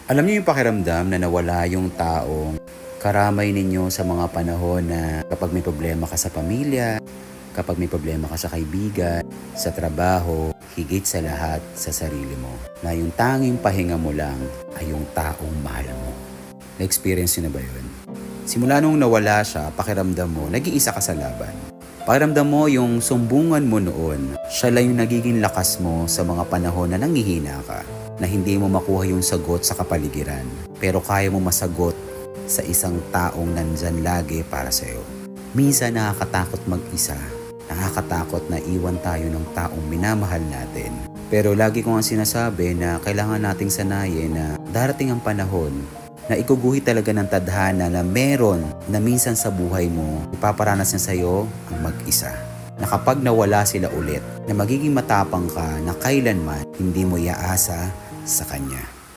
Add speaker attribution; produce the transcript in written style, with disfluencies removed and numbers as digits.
Speaker 1: Alam niyo yung pakiramdam na nawala yung taong karamay ninyo sa mga panahon na kapag may problema ka sa pamilya, kapag may problema ka sa kaibigan, sa trabaho, higit sa lahat sa sarili mo. Na yung tanging pahinga mo lang ay yung taong mahal mo. Na-experience niyo na ba yun? Simula nung nawala siya, pakiramdam mo, nag-iisa ka sa laban. Pakiramdam mo yung sumbungan mo noon, siya lang yung nagiging lakas mo sa mga panahon na nangihina ka, na hindi mo makuha yung sagot sa kapaligiran, pero kaya mo masagot sa isang taong nandyan lagi para sa'yo. Minsan nakakatakot mag-isa, nakakatakot na iwan tayo ng taong minamahal natin. Pero lagi ko nga sinasabi na kailangan nating sanayin na darating ang panahon na ikuguhit talaga ng tadhana na meron na minsan sa buhay mo, ipaparanas niya sa'yo ang mag-isa. Na kapag nawala sila ulit, na magiging matapang ka na kailanman hindi mo iaasa sa kanya.